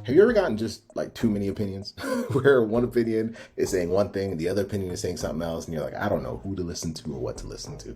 Have you ever gotten just like too many opinions where one opinion is saying one thing and the other opinion is saying something else, and you're like, I don't know who to listen to or what to listen to?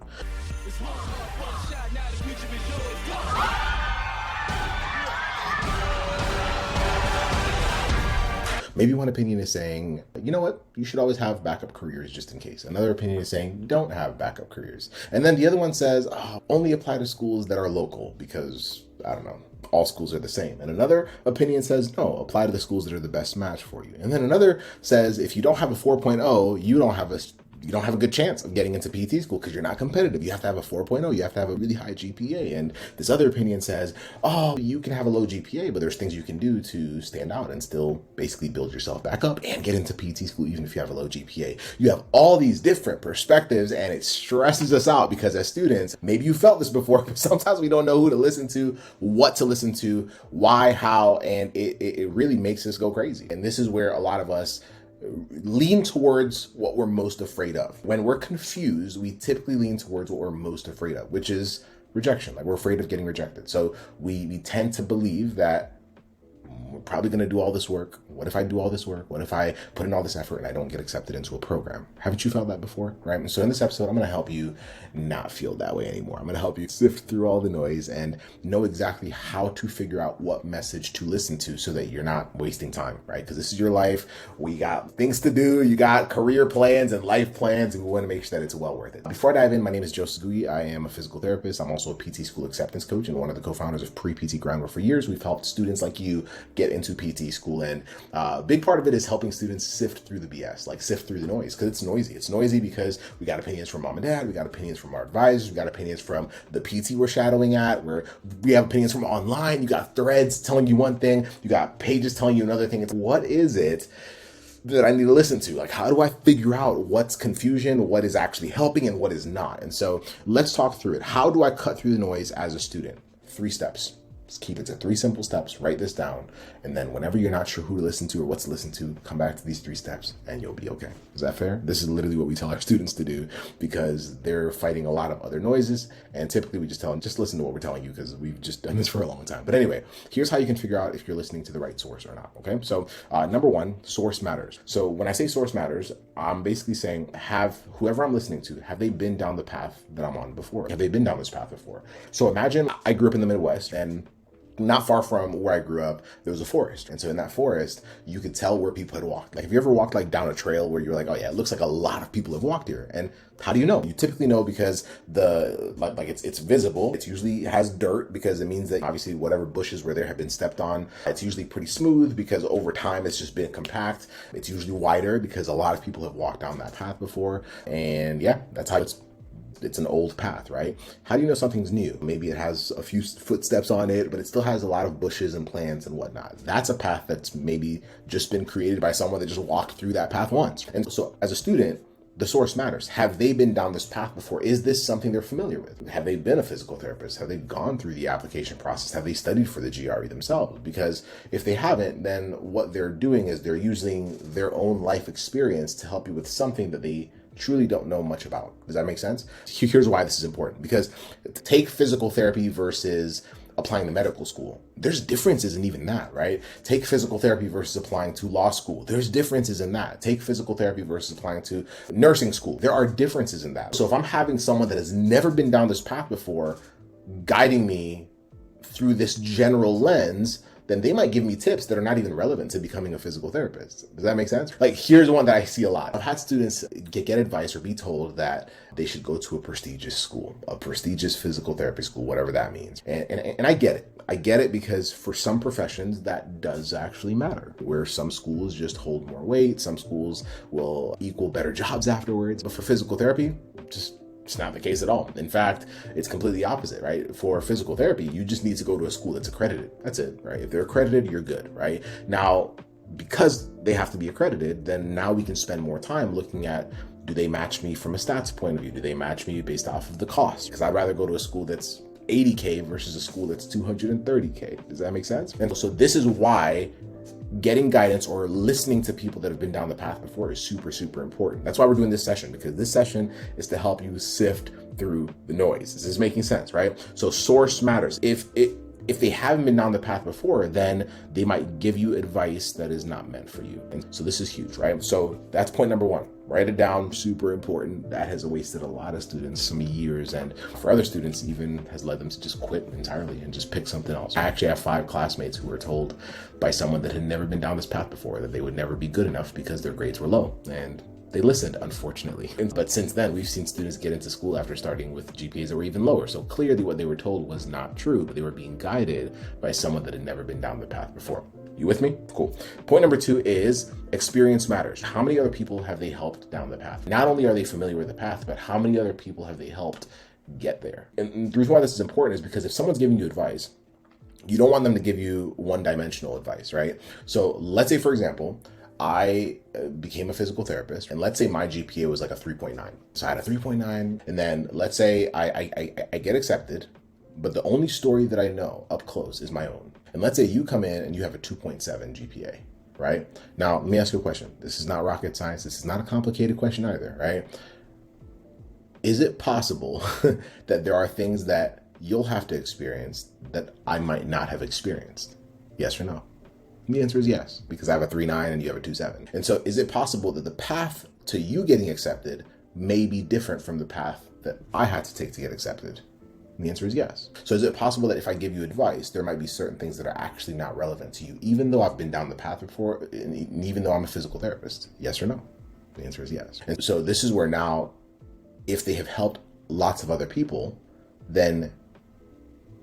Maybe one opinion is saying, you know what, you should always have backup careers just in case. Another opinion is saying, don't have backup careers. And then the other one says, oh, only apply to schools that are local because, I don't know, all schools are the same. And another opinion says, no, apply to the schools that are the best match for you. And then another says, if you don't have a 4.0, you don't have a good chance of getting into PT school because you're not competitive. You have to have a 4.0. You have to have a really high GPA. And this other opinion says, oh, you can have a low GPA, but there's things you can do to stand out and still basically build yourself back up and get into PT school even if you have a low GPA. You have all these different perspectives and it stresses us out because as students, maybe you felt this before, but sometimes we don't know who to listen to, what to listen to, why, how, and it really makes us go crazy. And this is where a lot of us lean towards what we're most afraid of. When we're confused, we typically lean towards what we're most afraid of, which is rejection. Like we're afraid of getting rejected. So we tend to believe that we're probably going to do all this work. What if I do all this work? What if I put in all this effort and I don't get accepted into a program? Haven't you felt that before? Right. And so in this episode, I'm going to help you not feel that way anymore. I'm going to help you sift through all the noise and know exactly how to figure out what message to listen to so that you're not wasting time, right? Because this is your life. We got things to do. You got career plans and life plans, and we want to make sure that it's well worth it. Before I dive in, my name is Joseph Gui. I am a physical therapist. I'm also a PT school acceptance coach and one of the co-founders of Pre-PT Groundwork. For years, we've helped students like you get into PT school. And a big part of it is helping students sift through the BS, like sift through the noise, because it's noisy. It's noisy because we got opinions from mom and dad. We got opinions from our advisors. We got opinions from the PT we're shadowing at, where we have opinions from online. You got threads telling you one thing. You got pages telling you another thing. It's what is it that I need to listen to? Like, how do I figure out what's confusion, what is actually helping, and what is not? And so let's talk through it. How do I cut through the noise as a student? 3 steps. Just keep it to 3 simple steps. Write this down. And then whenever you're not sure who to listen to or what to listen to, come back to these 3 steps and you'll be okay. Is that fair? This is literally what we tell our students to do because they're fighting a lot of other noises. And typically we just tell them, just listen to what we're telling you because we've just done this for a long time. But anyway, here's how you can figure out if you're listening to the right source or not. Okay. So number 1, source matters. So when I say source matters, I'm basically saying have whoever I'm listening to, have they been down the path that I'm on before? Have they been down this path before? So imagine I grew up in the Midwest and not far from where I grew up, there was a forest. And so in that forest, you could tell where people had walked. Like, have you ever walked like down a trail where you're like, oh yeah, it looks like a lot of people have walked here? And how do you know? You typically know because it's visible. It usually has dirt because it means that obviously whatever bushes were there have been stepped on. It's usually pretty smooth because over time it's just been compact. It's usually wider because a lot of people have walked down that path before. And yeah, that's how it's an old path, right? How do you know something's new? Maybe it has a few footsteps on it, but it still has a lot of bushes and plants and whatnot. That's a path that's maybe just been created by someone that just walked through that path once. And so as a student, the source matters. Have they been down this path before? Is this something they're familiar with? Have they been a physical therapist? Have they gone through the application process? Have they studied for the GRE themselves? Because if they haven't, then what they're doing is they're using their own life experience to help you with something that they truly don't know much about. Does that make sense? Here's why this is important. Because take physical therapy versus applying to medical school. There's differences in even that, right? Take physical therapy versus applying to law school. There's differences in that. Take physical therapy versus applying to nursing school. There are differences in that. So if I'm having someone that has never been down this path before guiding me through this general lens, then they might give me tips that are not even relevant to becoming a physical therapist. Does that make sense? Like, here's one that I see a lot. I've had students get advice or be told that they should go to a prestigious school, a prestigious physical therapy school, whatever that means. And I get it. I get it because for some professions, that does actually matter. Where some schools just hold more weight, some schools will equal better jobs afterwards. But for physical therapy, it's not the case at all. In fact, it's completely opposite, right? For physical therapy, you just need to go to a school that's accredited. That's it, right? If they're accredited, you're good, right? Now, because they have to be accredited, then now we can spend more time looking at, do they match me from a stats point of view? Do they match me based off of the cost? Because I'd rather go to a school that's $80K versus a school that's $230K. Does that make sense? And so this is why getting guidance or listening to people that have been down the path before is super, super important. That's why we're doing this session, because this session is to help you sift through the noise. This is making sense, right? So source matters. If if they haven't been down the path before, then they might give you advice that is not meant for you. And so this is huge, right? So that's point number one. Write it down, super important. That has wasted a lot of students some years, and for other students even has led them to just quit entirely and just pick something else. I actually have 5 classmates who were told by someone that had never been down this path before that they would never be good enough because their grades were low, and they listened, unfortunately. But since then, we've seen students get into school after starting with GPAs that were even lower. So clearly what they were told was not true, but they were being guided by someone that had never been down the path before. You with me? Cool. Point number 2 is experience matters. How many other people have they helped down the path? Not only are they familiar with the path, but how many other people have they helped get there? And the reason why this is important is because if someone's giving you advice, you don't want them to give you one-dimensional advice, right? So let's say, for example, I became a physical therapist, and let's say my GPA was like a 3.9. So I had a 3.9, and then let's say I get accepted, but the only story that I know up close is my own. And let's say you come in and you have a 2.7 GPA, right? Now, let me ask you a question. This is not rocket science. This is not a complicated question either, right? Is it possible that there are things that you'll have to experience that I might not have experienced? Yes or no? The answer is yes, because I have a 3.9 and you have a 2.7. And so is it possible that the path to you getting accepted may be different from the path that I had to take to get accepted? And the answer is yes. So is it possible that if I give you advice, there might be certain things that are actually not relevant to you, even though I've been down the path before, and even though I'm a physical therapist? Yes or no? The answer is yes. And so this is where now, if they have helped lots of other people, then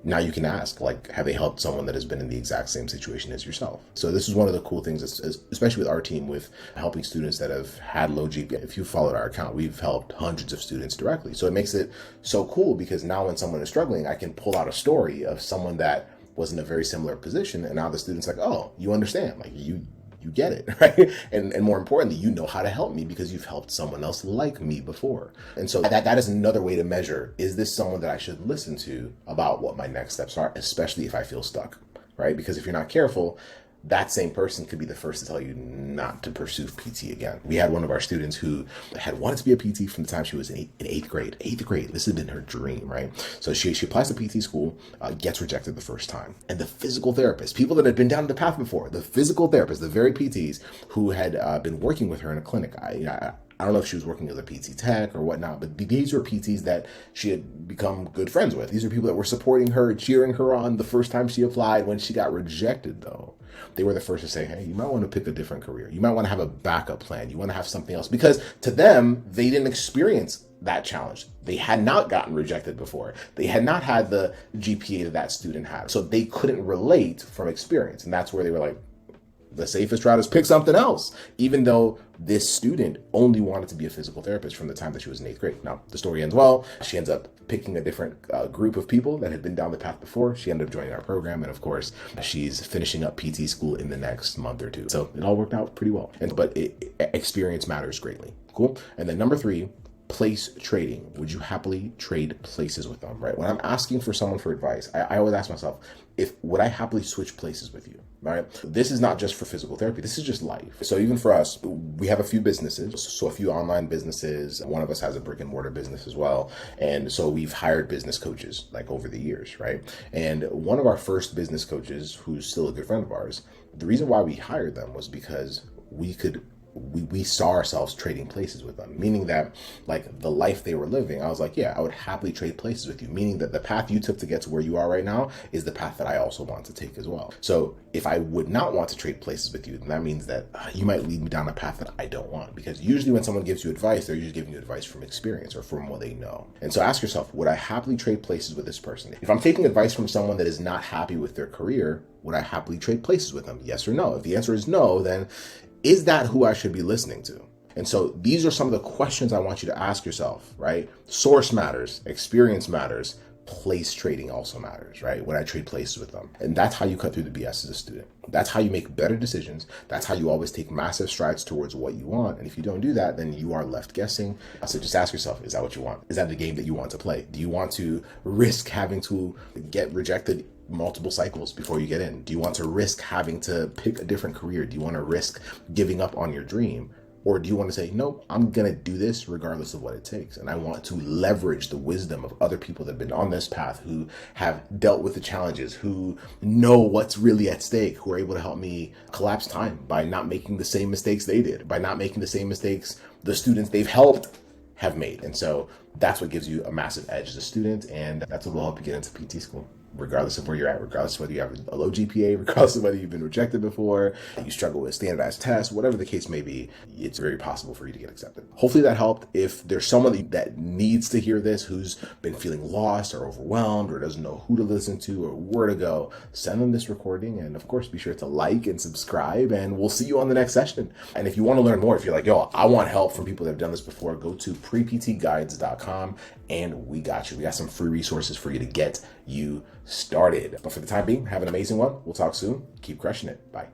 now you can ask, like, have they helped someone that has been in the exact same situation as yourself? So this is one of the cool things, especially with our team, with helping students that have had low GPA. If you followed our account, we've helped hundreds of students directly. So it makes it so cool because now when someone is struggling, I can pull out a story of someone that was in a very similar position. And now the student's like, oh, you understand, like you get it, right? And more importantly, you know how to help me because you've helped someone else like me before. And so that is another way to measure, is this someone that I should listen to about what my next steps are, especially if I feel stuck, right? Because if you're not careful, that same person could be the first to tell you not to pursue PT again. We had one of our students who had wanted to be a PT from the time she was in eighth grade. Eighth grade, this had been her dream, right? So she applies to PT school, gets rejected the first time. And the physical therapist, people that had been down the path before, the physical therapist, the very PTs who had been working with her in a clinic, I don't know if she was working as a PT tech or whatnot, but these were PTs that she had become good friends with. These are people that were supporting her, cheering her on the first time she applied. When she got rejected, though, they were the first to say, hey, you might want to pick a different career. You might want to have a backup plan. You want to have something else. Because to them, they didn't experience that challenge. They had not gotten rejected before. They had not had the GPA that student had. So they couldn't relate from experience. And that's where they were like, the safest route is pick something else, even though this student only wanted to be a physical therapist from the time that she was in eighth grade. Now, the story ends well. She ends up picking a different group of people that had been down the path before. She ended up joining our program. And of course, she's finishing up PT school in the next month or two. So it all worked out pretty well. But experience matters greatly. Cool. And then number 3, place trading. Would you happily trade places with them, right? When I'm asking for someone for advice, I always ask myself, would I happily switch places with you, right? This is not just for physical therapy. This is just life. So even for us, we have a few businesses. So a few online businesses. One of us has a brick and mortar business as well. And so we've hired business coaches like over the years, right? And one of our first business coaches, who's still a good friend of ours, the reason why we hired them was because we saw ourselves trading places with them, meaning that like the life they were living, I was like, yeah, I would happily trade places with you, meaning that the path you took to get to where you are right now is the path that I also want to take as well. So if I would not want to trade places with you, then that means that you might lead me down a path that I don't want, because usually when someone gives you advice, they're usually giving you advice from experience or from what they know. And so ask yourself, would I happily trade places with this person? If I'm taking advice from someone that is not happy with their career, would I happily trade places with them? Yes or no? If the answer is no, then is that who I should be listening to? And so these are some of the questions I want you to ask yourself, right? Source matters, experience matters, place trading also matters, right? Would I trade places with them? And that's how you cut through the BS as a student. That's how you make better decisions. That's how you always take massive strides towards what you want. And if you don't do that, then you are left guessing. So just ask yourself, is that what you want? Is that the game that you want to play? Do you want to risk having to get rejected multiple cycles before you get in? Do you want to risk having to pick a different career? Do you want to risk giving up on your dream? Or do you want to say, no, I'm going to do this regardless of what it takes? And I want to leverage the wisdom of other people that have been on this path, who have dealt with the challenges, who know what's really at stake, who are able to help me collapse time by not making the same mistakes they did, by not making the same mistakes the students they've helped have made. And so that's what gives you a massive edge as a student. And that's what will help you get into PT school, regardless of where you're at, regardless of whether you have a low GPA, regardless of whether you've been rejected before, you struggle with standardized tests, whatever the case may be, it's very possible for you to get accepted. Hopefully that helped. If there's someone that needs to hear this, who's been feeling lost or overwhelmed or doesn't know who to listen to or where to go, send them this recording. And of course, be sure to like and subscribe, and we'll see you on the next session. And if you want to learn more, if you're like, yo, I want help from people that have done this before, go to preptguides.com and we got you. We got some free resources for you to get you started. But for the time being, have an amazing one. We'll talk soon. Keep crushing it. Bye.